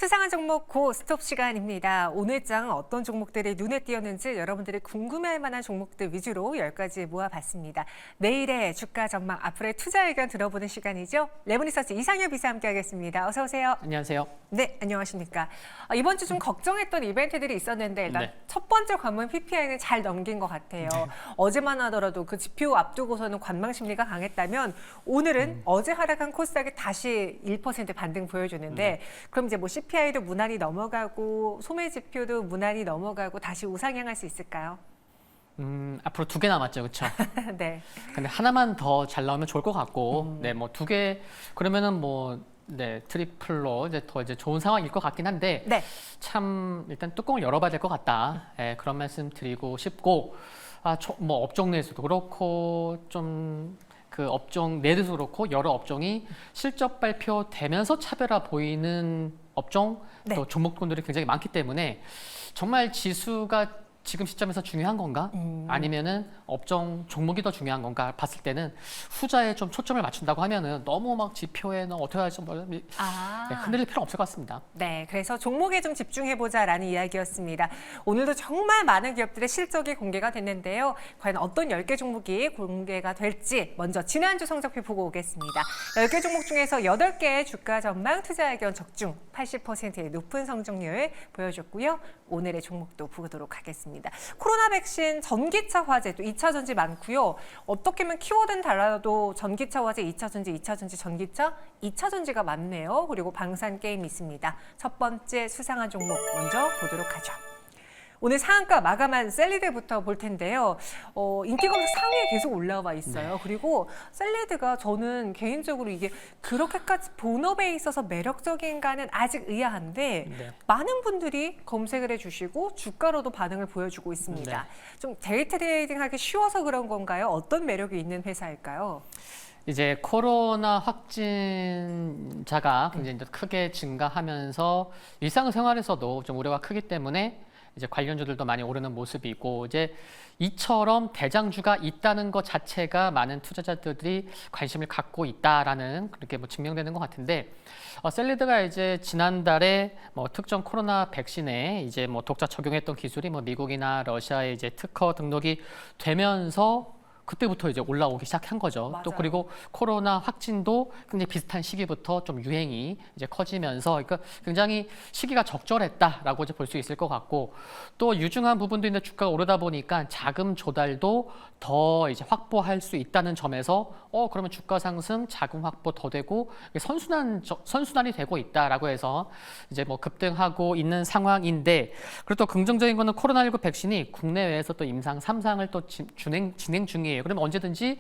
수상한 종목 고 스톱 시간입니다. 오늘 장 어떤 종목들이 눈에 띄었는지 여러분들이 궁금해할 만한 종목들 위주로 10가지 모아봤습니다. 내일의 주가 전망, 앞으로의 투자 의견 들어보는 시간이죠. 레모니서치 이상엽 이사 함께하겠습니다. 어서 오세요. 안녕하세요. 네, 안녕하십니까. 이번 주 좀 걱정했던 이벤트들이 있었는데 일단 첫 번째 관문 PPI는 잘 넘긴 것 같아요. 어제만 하더라도 그 지표 앞두고서는 관망 심리가 강했다면 오늘은 어제 하락한 코스닥이 다시 1% 반등 보여주는데 그럼 이제 뭐 CPI도 무난히 넘어가고 소매 지표도 무난히 넘어가고 다시 우상향할 수 있을까요? 앞으로 2개 남았죠, 그렇죠? 네. 근데 하나만 더 잘 나오면 좋을 것 같고, 네, 뭐 2개 그러면은 뭐 네, 트리플로 이제 더 이제 좋은 상황일 것 같긴 한데, 네. 참 일단 뚜껑을 열어봐야 될 것 같다. 예, 그런 말씀 드리고 싶고, 뭐 업종 내에서도 그렇고 좀. 그 업종 내에서도 그렇고 여러 업종이 실적 발표되면서 차별화 보이는 업종 또 종목군들이 굉장히 많기 때문에 정말 지수가 지금 시점에서 중요한 건가? 아니면은 업종 종목이 더 중요한 건가? 봤을 때는 후자에 좀 초점을 맞춘다고 하면은 너무 막 지표에 어떻게 하지 흔들릴 필요 없을 것 같습니다. 네, 그래서 종목에 좀 집중해보자라는 이야기였습니다. 오늘도 정말 많은 기업들의 실적이 공개가 됐는데요. 과연 어떤 10개 종목이 공개가 될지 먼저 지난주 성적표 보고 오겠습니다. 10개 종목 중에서 8개의 주가 전망, 투자 의견 적중 80%의 높은 성적률 보여줬고요. 오늘의 종목도 보도록 하겠습니다. 코로나 백신, 전기차 화재, 또 2차 전지 많고요. 어떻게 보면 키워드는 달라도 전기차 화재, 2차 전지, 2차 전지, 전기차, 2차 전지가 많네요. 그리고 방산 게임 있습니다. 첫 번째 수상한 종목 먼저 보도록 하죠. 오늘 상한가 마감한 셀리드부터 볼 텐데요. 인기 검색 상위에 계속 올라와 있어요. 그리고 셀리드가 저는 개인적으로 이게 그렇게까지 본업에 있어서 매력적인가는 아직 의아한데 많은 분들이 검색을 해주시고 주가로도 반응을 보여주고 있습니다. 좀 데이 트레이딩하기 쉬워서 그런 건가요? 어떤 매력이 있는 회사일까요? 이제 코로나 확진자가 굉장히 크게 증가하면서 일상생활에서도 좀 우려가 크기 때문에 이제 관련주들도 많이 오르는 모습이고 이제 이처럼 대장주가 있다는 것 자체가 많은 투자자들이 관심을 갖고 있다라는 그렇게 뭐 증명되는 것 같은데 셀리드가 이제 지난달에 뭐 특정 코로나 백신에 이제 뭐 독자 적용했던 기술이 뭐 미국이나 러시아에 이제 특허 등록이 되면서 그때부터 이제 올라오기 시작한 거죠. 맞아요. 또 그리고 코로나 확진도 굉장히 비슷한 시기부터 좀 유행이 이제 커지면서 그러니까 굉장히 시기가 적절했다라고 이제 볼 수 있을 것 같고 또 유증한 부분도 있는데 주가가 오르다 보니까 자금 조달도 더 이제 확보할 수 있다는 점에서 그러면 주가 상승, 자금 확보 더 되고 선순환이 되고 있다라고 해서 이제 뭐 급등하고 있는 상황인데 그리고 또 긍정적인 거는 코로나19 백신이 국내외에서 또 임상 3상을 또 진행 중이에요. 그러면 언제든지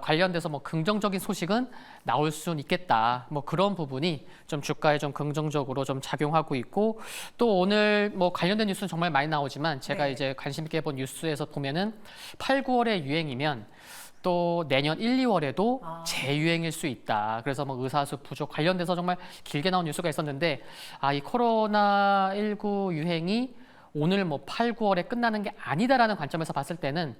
관련돼서 뭐 긍정적인 소식은 나올 수는 있겠다. 뭐 그런 부분이 좀 주가에 좀 긍정적으로 좀 작용하고 있고 또 오늘 뭐 관련된 뉴스는 정말 많이 나오지만 제가 이제 관심 있게 본 뉴스에서 보면은 8, 9월의 유행이면 또 내년 1, 2월에도 재유행일 수 있다. 그래서 뭐 의사수 부족 관련돼서 정말 길게 나온 뉴스가 있었는데 이 코로나19 유행이 오늘 뭐 8, 9월에 끝나는 게 아니다라는 관점에서 봤을 때는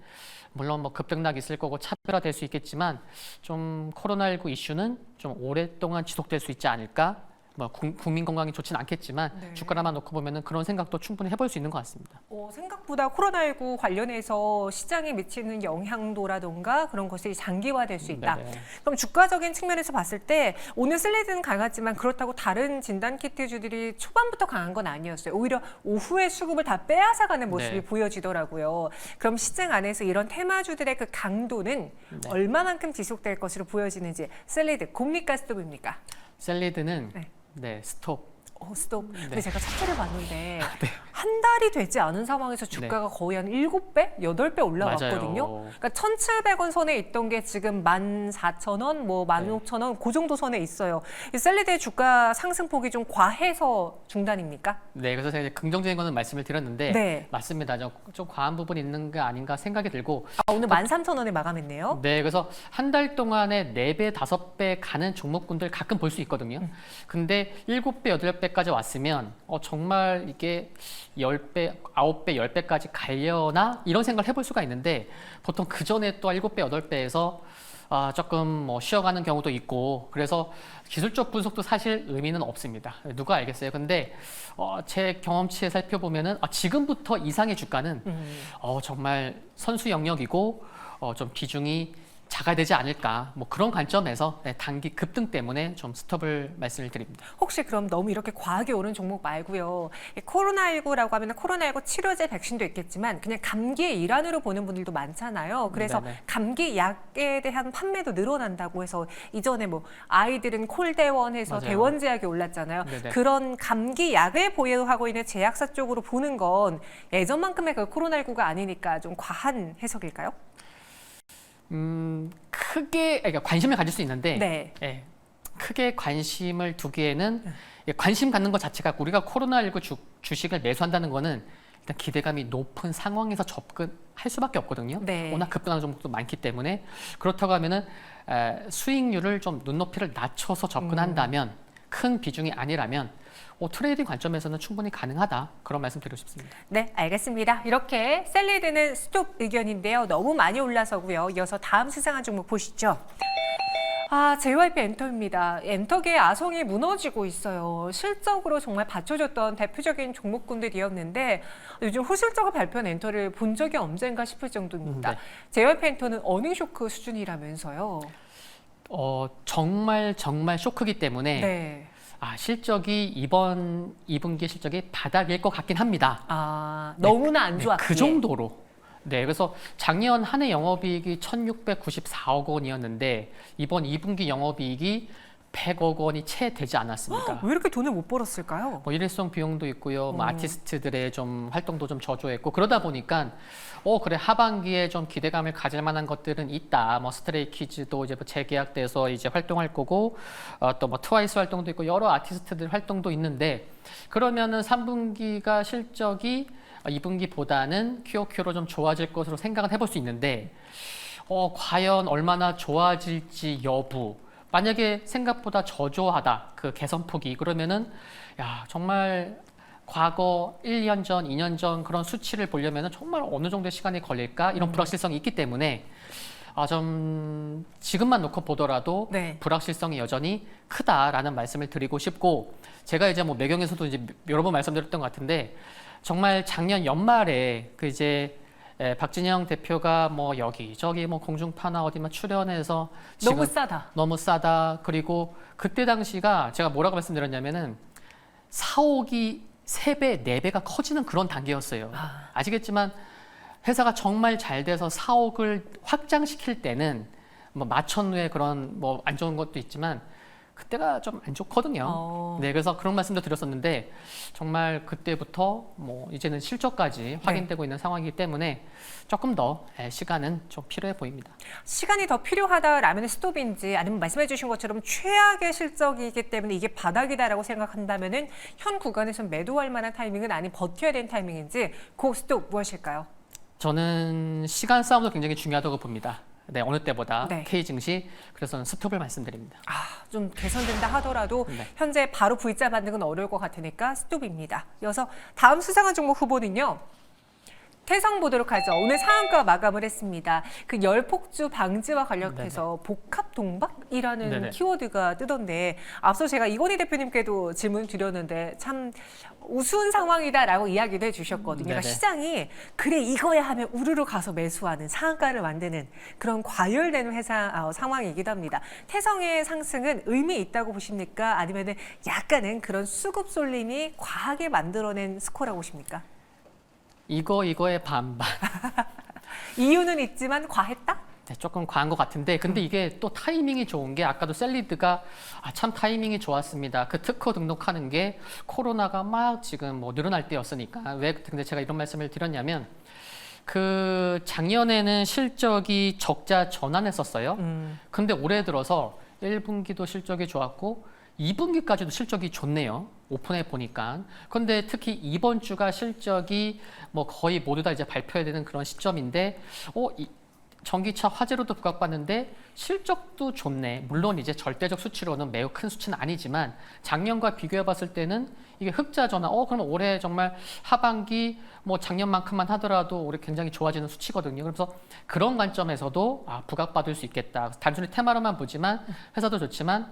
물론 뭐 급등락이 있을 거고 차별화될 수 있겠지만 좀 코로나19 이슈는 좀 오랫동안 지속될 수 있지 않을까? 뭐 국민 건강이 좋지는 않겠지만 주가라만 놓고 보면은 그런 생각도 충분히 해볼 수 있는 것 같습니다. 생각보다 코로나19 관련해서 시장에 미치는 영향도라던가 그런 것이 장기화될 수 있다. 그럼 주가적인 측면에서 봤을 때 오늘 슬레이드는 강하지만 그렇다고 다른 진단키트주들이 초반부터 강한 건 아니었어요. 오히려 오후에 수급을 다 빼앗아가는 모습이 보여지더라고요. 그럼 시장 안에서 이런 테마주들의 그 강도는 얼마만큼 지속될 것으로 보여지는지 슬레이드 곱니까 스톱입니까? 셀리드는 스톱. 스톱. 근데 제가 차트를 봤는데 한 달이 되지 않은 상황에서 주가가 거의 한 7배, 8배 올라왔거든요. 맞아요. 그러니까 1,700원 선에 있던 게 지금 14,000원, 뭐 16,000원 그 정도 선에 있어요. 이 셀리드의 주가 상승폭이 좀 과해서 중단입니까? 네, 그래서 제가 이제 긍정적인 거는 말씀을 드렸는데 맞습니다. 좀 과한 부분이 있는 게 아닌가 생각이 들고 오늘 13,000원에 마감했네요. 네, 그래서 한 달 동안에 4배, 5배 가는 종목군들 가끔 볼 수 있거든요. 근데 7배, 8배까지 왔으면 정말 이게 10배, 9배, 10배까지 가려나? 이런 생각을 해볼 수가 있는데 보통 그 전에 또 7배, 8배에서 조금 뭐 쉬어가는 경우도 있고 그래서 기술적 분석도 사실 의미는 없습니다. 누가 알겠어요? 근데 제 경험치에 살펴보면은 지금부터 이상의 주가는 정말 선수 영역이고 좀 비중이 작아야 되지 않을까 뭐 그런 관점에서 단기 급등 때문에 좀 스톱을 말씀을 드립니다. 혹시 그럼 너무 이렇게 과하게 오른 종목 말고요. 코로나19라고 하면 코로나19 치료제 백신도 있겠지만 그냥 감기의 일환으로 보는 분들도 많잖아요. 그래서 네네. 감기 약에 대한 판매도 늘어난다고 해서 이전에 뭐 아이들은 콜대원해서 맞아요. 대원제약이 올랐잖아요. 네네. 그런 감기 약을 보유하고 있는 제약사 쪽으로 보는 건 예전만큼의 그 코로나19가 아니니까 좀 과한 해석일까요? 크게 그러니까 관심을 가질 수 있는데 네. 크게 관심을 두기에는 관심 갖는 것 자체가 우리가 코로나19 주식을 매수한다는 거는 일단 기대감이 높은 상황에서 접근할 수밖에 없거든요. 네. 워낙 급등하는 종목도 많기 때문에 그렇다고 하면은 수익률을 좀 눈높이를 낮춰서 접근한다면 큰 비중이 아니라면 트레이딩 관점에서는 충분히 가능하다 그런 말씀 드리고 싶습니다. 네, 알겠습니다. 이렇게 셀리드는 스톱 의견인데요. 너무 많이 올라서고요. 이어서 다음 수상한 종목 보시죠. JYP 엔터입니다. 엔터계의 아성이 무너지고 있어요. 실적으로 정말 받쳐줬던 대표적인 종목군들이었는데 요즘 후실적을 발표한 엔터를 본 적이 언젠가 싶을 정도입니다. 네. JYP 엔터는 어닝 쇼크 수준이라면서요. 정말 쇼크기 때문에 네. 실적이 이번 2분기 실적이 바닥일 것 같긴 합니다. 너무나 안 좋았기에. 그 정도로. 네, 그래서 작년 한 해 영업이익이 1,694억 원이었는데 이번 2분기 영업이익이 100억 원이 채 되지 않았습니다. 왜 이렇게 돈을 못 벌었을까요? 뭐 일회성 비용도 있고요, 뭐 아티스트들의 좀 활동도 좀 저조했고 그러다 보니까 그래 하반기에 좀 기대감을 가질 만한 것들은 있다. 뭐 스트레이키즈도 이제 뭐 재계약돼서 이제 활동할 거고 또 뭐 트와이스 활동도 있고 여러 아티스트들 활동도 있는데 그러면은 3분기가 실적이 2분기보다는 QOQ로 좀 좋아질 것으로 생각은 해볼 수 있는데 과연 얼마나 좋아질지 여부. 만약에 생각보다 저조하다 그 개선폭이 그러면은 정말 과거 1년 전, 2년 전 그런 수치를 보려면은 정말 어느 정도의 시간이 걸릴까 이런 불확실성이 있기 때문에 좀 지금만 놓고 보더라도 네. 불확실성이 여전히 크다라는 말씀을 드리고 싶고 제가 이제 뭐 매경에서도 이제 여러 번 말씀드렸던 것 같은데 정말 작년 연말에 그 이제 박진영 대표가 뭐 여기저기 뭐 공중파나 어디만 출연해서 너무 싸다. 너무 싸다. 그리고 그때 당시가 제가 뭐라고 말씀드렸냐면은 사옥이 3배, 4배가 커지는 그런 단계였어요. 아시겠지만 회사가 정말 잘 돼서 사옥을 확장시킬 때는 뭐 마천루의 그런 뭐 안 좋은 것도 있지만 그때가 좀 안 좋거든요. 네, 그래서 그런 말씀도 드렸었는데 정말 그때부터 뭐 이제는 실적까지 확인되고 있는 상황이기 때문에 조금 더 시간은 좀 필요해 보입니다. 시간이 더 필요하다라면 스톱인지 아니면 말씀해 주신 것처럼 최악의 실적이기 때문에 이게 바닥이다라고 생각한다면은 현 구간에서 매도할 만한 타이밍은 아닌 버텨야 되는 타이밍인지 그 스톱 무엇일까요? 저는 시간 싸움도 굉장히 중요하다고 봅니다. 네, 어느 때보다 네. K 증시 그래서 스톱을 말씀드립니다. 좀 개선된다 하더라도 네. 현재 바로 V자 받는 건 어려울 것 같으니까 스톱입니다. 이어서 다음 수상한 종목 후보는요. 태성 보도록 하죠. 오늘 상한가 마감을 했습니다. 그 열폭주 방지와 관련해서 복합 동박이라는 네네. 키워드가 뜨던데 앞서 제가 이건희 대표님께도 질문 드렸는데 참 우스운 상황이다라고 이야기도 해주셨거든요. 그러니까 네네. 시장이 그래 이거야 하면 우르르 가서 매수하는 상한가를 만드는 그런 과열되는 회사 상황이기도 합니다. 태성의 상승은 의미 있다고 보십니까? 아니면은 약간은 그런 수급 쏠림이 과하게 만들어낸 스코어라고 보십니까? 이거의 반반. 이유는 있지만 과했다? 네, 조금 과한 것 같은데 근데 이게 또 타이밍이 좋은 게 아까도 셀리드가 참 타이밍이 좋았습니다. 그 특허 등록하는 게 코로나가 막 지금 뭐 늘어날 때였으니까 왜 근데 제가 이런 말씀을 드렸냐면 그 작년에는 실적이 적자 전환했었어요. 근데 올해 들어서 1분기도 실적이 좋았고 2분기까지도 실적이 좋네요. 오픈해 보니까. 그런데 특히 이번 주가 실적이 뭐 거의 모두 다 이제 발표해야 되는 그런 시점인데 전기차 화재로도 부각받는데 실적도 좋네. 물론 이제 절대적 수치로는 매우 큰 수치는 아니지만 작년과 비교해 봤을 때는 이게 흑자 전환. 그러면 올해 정말 하반기 뭐 작년만큼만 하더라도 올해 굉장히 좋아지는 수치거든요. 그래서 그런 관점에서도 부각받을 수 있겠다. 단순히 테마로만 보지만 회사도 좋지만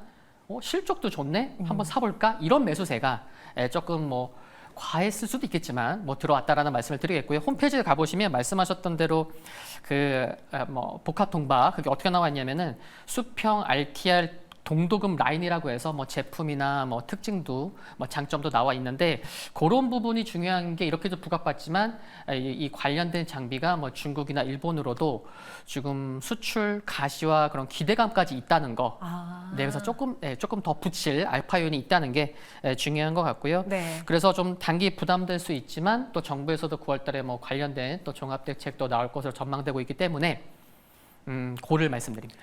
실적도 좋네. 한번 사볼까? 이런 매수세가 조금 뭐 과했을 수도 있겠지만 뭐 들어왔다라는 말씀을 드리겠고요. 홈페이지에 가보시면 말씀하셨던 대로 복합 동박 그게 어떻게 나와 있냐면은 수평 RTR 동도금 라인이라고 해서 뭐 제품이나 뭐 특징도 뭐 장점도 나와 있는데 그런 부분이 중요한 게 이렇게도 부각받지만 이 관련된 장비가 뭐 중국이나 일본으로도 지금 수출 가시와 그런 기대감까지 있다는 거. 네, 그래서 조금 더 붙일 알파윤이 있다는 게 중요한 것 같고요. 네. 그래서 좀 단기 부담될 수 있지만 또 정부에서도 9월달에 뭐 관련된 또 종합대책도 나올 것으로 전망되고 있기 때문에. 고를 말씀드립니다.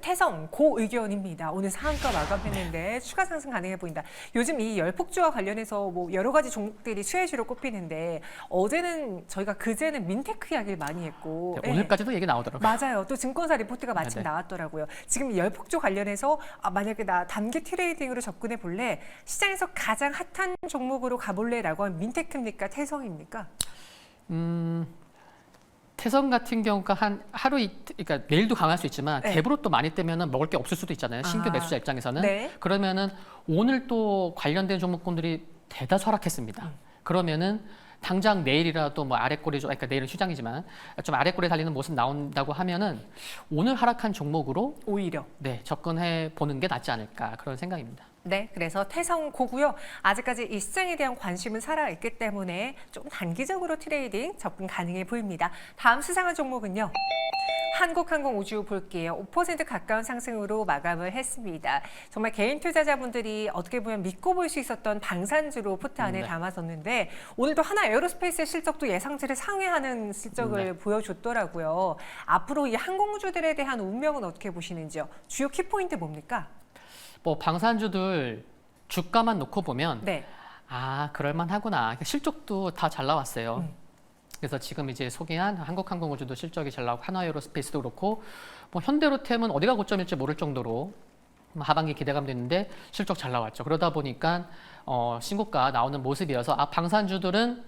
태성 고 의견입니다. 오늘 상한가 마감했는데 추가 상승 가능해 보인다. 요즘 이 열폭주와 관련해서 뭐 여러 가지 종목들이 수혜주로 꼽히는데 어제는 저희가 그제는 민테크 이야기를 많이 했고 네, 오늘까지도 얘기 나오더라고요. 맞아요. 또 증권사 리포트가 마침 네네. 나왔더라고요. 지금 이 열폭주 관련해서 만약에 나 단기 트레이딩으로 접근해 볼래? 시장에서 가장 핫한 종목으로 가볼래라고 하면 민테크입니까? 태성입니까? 태성 같은 경우가 한 하루 그러니까 내일도 강할 수 있지만 네. 갭으로 또 많이 뜨면은 먹을 게 없을 수도 있잖아요. 신규 매수자 입장에서는. 네. 그러면은 오늘 또 관련된 종목군들이 대다수 하락했습니다. 그러면은 당장 내일이라도 뭐 아래꼬리 그러니까 내일은 휴장이지만 좀 아래꼬리 달리는 모습 나온다고 하면은 오늘 하락한 종목으로 오히려. 접근해 보는 게 낫지 않을까 그런 생각입니다. 네, 그래서 태성고고요. 아직까지 이 시장에 대한 관심은 살아있기 때문에 좀 단기적으로 트레이딩 접근 가능해 보입니다. 다음 수상한 종목은요. 한국항공우주 볼게요. 5% 가까운 상승으로 마감을 했습니다. 정말 개인 투자자분들이 어떻게 보면 믿고 볼 수 있었던 방산주로 포트 안에 네. 담았었는데 오늘도 하나 에어로스페이스의 실적도 예상치를 상회하는 실적을 보여줬더라고요. 앞으로 이 항공우주들에 대한 운명은 어떻게 보시는지요? 주요 키포인트 뭡니까? 뭐 방산주들 주가만 놓고 보면 네. 그럴만하구나. 실적도 다 잘 나왔어요. 그래서 지금 이제 소개한 한국항공우주도 실적이 잘 나오고 한화에어로스페이스도 그렇고 뭐 현대로템은 어디가 고점일지 모를 정도로 하반기 기대감도 있는데 실적 잘 나왔죠. 그러다 보니까 신고가 나오는 모습이어서 방산주들은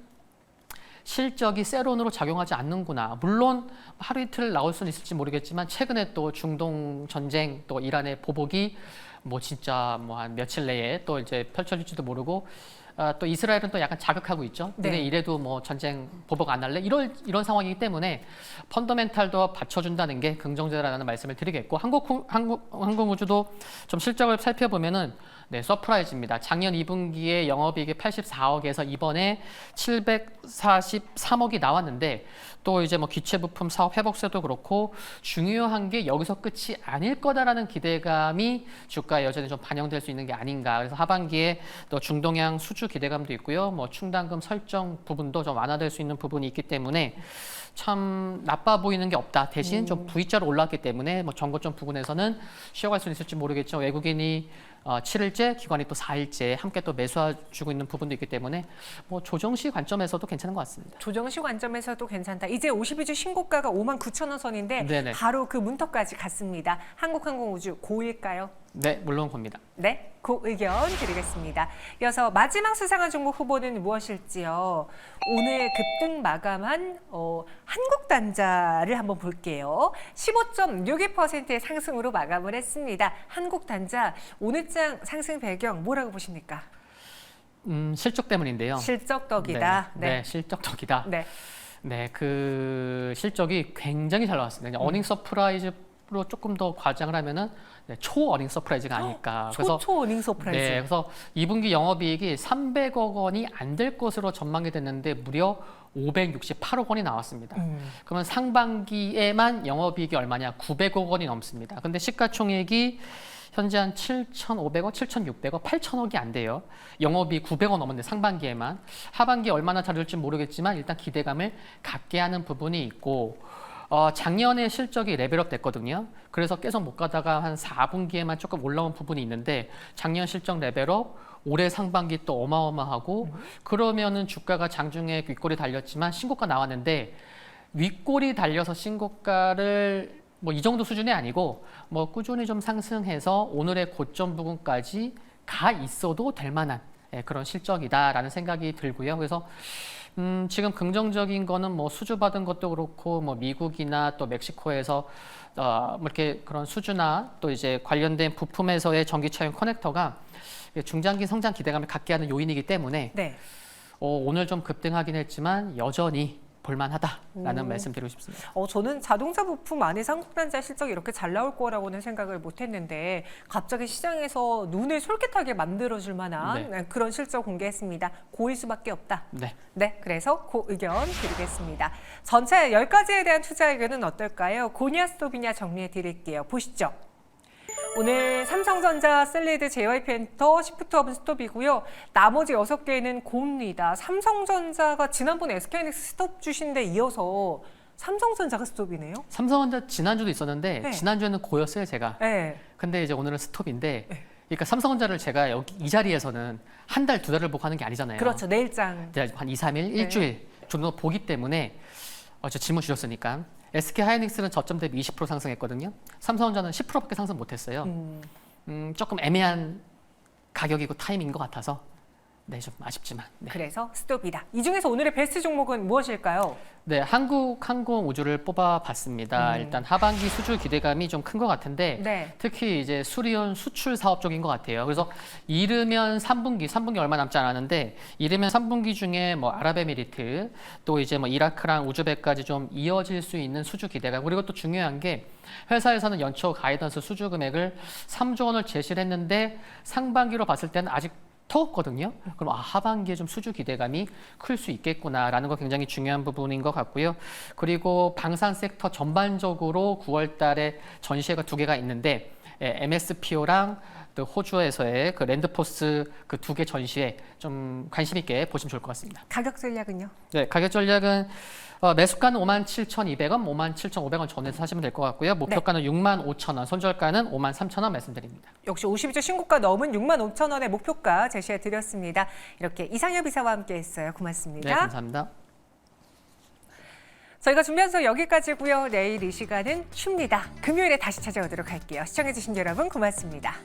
실적이 세론으로 작용하지 않는구나. 물론 하루 이틀 나올 수는 있을지 모르겠지만 최근에 또 중동 전쟁 또 이란의 보복이 뭐 진짜 뭐 한 며칠 내에 또 이제 펼쳐질지도 모르고 또 이스라엘은 또 약간 자극하고 있죠. 네. 근데 이래도 뭐 전쟁 보복 안 할래? 이런 상황이기 때문에 펀더멘탈도 받쳐준다는 게 긍정적이라는 말씀을 드리겠고 항공우주도 좀 실적을 살펴보면은 서프라이즈입니다. 작년 2분기에 영업이익이 84억에서 이번에 743억이 나왔는데 또 이제 뭐 기체 부품 사업 회복세도 그렇고 중요한 게 여기서 끝이 아닐 거다라는 기대감이 주가에 여전히 좀 반영될 수 있는 게 아닌가. 그래서 하반기에 또 중동향 수주 기대감도 있고요. 뭐 충당금 설정 부분도 좀 완화될 수 있는 부분이 있기 때문에 참 나빠 보이는 게 없다. 대신 좀 V자로 올랐기 때문에 뭐 정고점 부분에서는 쉬어갈 수는 있을지 모르겠죠. 외국인이 7일째, 기관이 또 4일째 함께 또 매수해주고 있는 부분도 있기 때문에 뭐 조정시 관점에서도 괜찮은 것 같습니다. 조정시 관점에서도 괜찮다. 이제 52주 신고가가 59,000원 선인데 네네. 바로 그 문턱까지 갔습니다. 한국항공우주 고일까요? 네, 물론 겁니다. 네, 그 의견 드리겠습니다. 이어서 마지막 수상한 종목 후보는 무엇일지요? 오늘 급등 마감한 한국단자를 한번 볼게요. 15.62%의 상승으로 마감을 했습니다. 한국단자 오늘장 상승 배경 뭐라고 보십니까? 실적 때문인데요. 실적덕이다. 네, 실적덕이다. 네. 네, 그 실적이 굉장히 잘 나왔습니다. 어닝 서프라이즈로 조금 더 과장을 하면은 초 어닝 서프라이즈가 아닐까. 초 어닝 서프라이즈. 네, 그래서 2분기 영업이익이 300억 원이 안 될 것으로 전망이 됐는데 무려 568억 원이 나왔습니다. 그러면 상반기에만 영업이익이 얼마냐? 900억 원이 넘습니다. 근데 시가총액이 현재 한 7,500억, 7,600억, 8,000억이 안 돼요. 영업이 900억 넘었는데 상반기에만. 하반기에 얼마나 잘될지 모르겠지만 일단 기대감을 갖게 하는 부분이 있고 작년에 실적이 레벨업 됐거든요. 그래서 계속 못 가다가 한 4분기에만 조금 올라온 부분이 있는데 작년 실적 레벨업, 올해 상반기 또 어마어마하고 그러면은 주가가 장중에 윗골이 달렸지만 신고가 나왔는데 윗골이 달려서 신고가를 뭐 이 정도 수준이 아니고 뭐 꾸준히 좀 상승해서 오늘의 고점 부근까지 가 있어도 될 만한 그런 실적이다라는 생각이 들고요. 그래서 지금 긍정적인 거는 뭐 수주받은 것도 그렇고 뭐 미국이나 또 멕시코에서 뭐 이렇게 그런 수주나 또 이제 관련된 부품에서의 전기차용 커넥터가 중장기 성장 기대감을 갖게 하는 요인이기 때문에 네. 오늘 좀 급등하긴 했지만 여전히 볼만하다라는 말씀 드리고 싶습니다. 저는 자동차 부품 안에서 한국단자 실적이 이렇게 잘 나올 거라고는 생각을 못했는데 갑자기 시장에서 눈을 솔깃하게 만들어줄 만한 그런 실적 공개했습니다. 고일 수밖에 없다. 네. 네, 그래서 그 의견 드리겠습니다. 전체 10가지에 대한 투자 의견은 어떨까요? 고냐 스톱이냐 정리해 드릴게요. 보시죠. 오늘 삼성전자, 셀리드, JYP 엔터, 시프트업은 스톱이고요. 나머지 6개는 고입니다. 삼성전자가 지난번에 SK하이닉스 스톱 주신 데 이어서 삼성전자가 스톱이네요. 삼성전자 지난주도 있었는데 네. 지난주에는 지난주에는 고였어요, 제가. 네. 근데 이제 오늘은 스톱인데 그러니까 삼성전자를 제가 여기 이 자리에서는 한 달, 두 달을 보고 하는 게 아니잖아요. 그렇죠. 내일장. 한 2, 3일, 일주일 정도 보기 때문에 저 질문 주셨으니까 SK하이닉스는 저점 대비 20% 상승했거든요. 삼성전자는 10%밖에 상승 못했어요. 조금 애매한 가격이고 타이밍인 것 같아서 좀 아쉽지만. 네. 그래서 스톱이다. 이 중에서 오늘의 베스트 종목은 무엇일까요? 네, 한국항공우주를 뽑아봤습니다. 일단 하반기 수주 기대감이 좀 큰 것 같은데 특히 이제 수리온 수출 사업 쪽인 것 같아요. 그래서 이르면 3분기 얼마 남지 않았는데 이르면 3분기 중에 뭐 아랍에미리트 또 이제 뭐 이라크랑 우즈벡까지 좀 이어질 수 있는 수주 기대감. 그리고 또 중요한 게 회사에서는 연초 가이던스 수주 금액을 3조 원을 제시를 했는데 상반기로 봤을 때는 아직 터없거든요. 그럼 하반기에 좀 수주 기대감이 클 수 있겠구나라는 거 굉장히 중요한 부분인 것 같고요. 그리고 방산 섹터 전반적으로 9월 달에 전시회가 2개가 있는데 MSPO랑 또 호주에서의 그 랜드포스 그 2개 전시회 좀 관심 있게 보시면 좋을 것 같습니다. 가격 전략은요? 네, 가격 전략은 매수가는 57,200원, 57,500원 전에서 사시면 될 것 같고요. 목표가는 65,000원, 손절가는 53,000원 말씀드립니다. 역시 52주 신고가 넘은 65,000원의 목표가 제시해 드렸습니다. 이렇게 이상엽 이사와 함께했어요. 고맙습니다. 네, 감사합니다. 저희가 준비한 수 여기까지고요. 내일 이 시간은 쉽니다. 금요일에 다시 찾아오도록 할게요. 시청해주신 여러분 고맙습니다.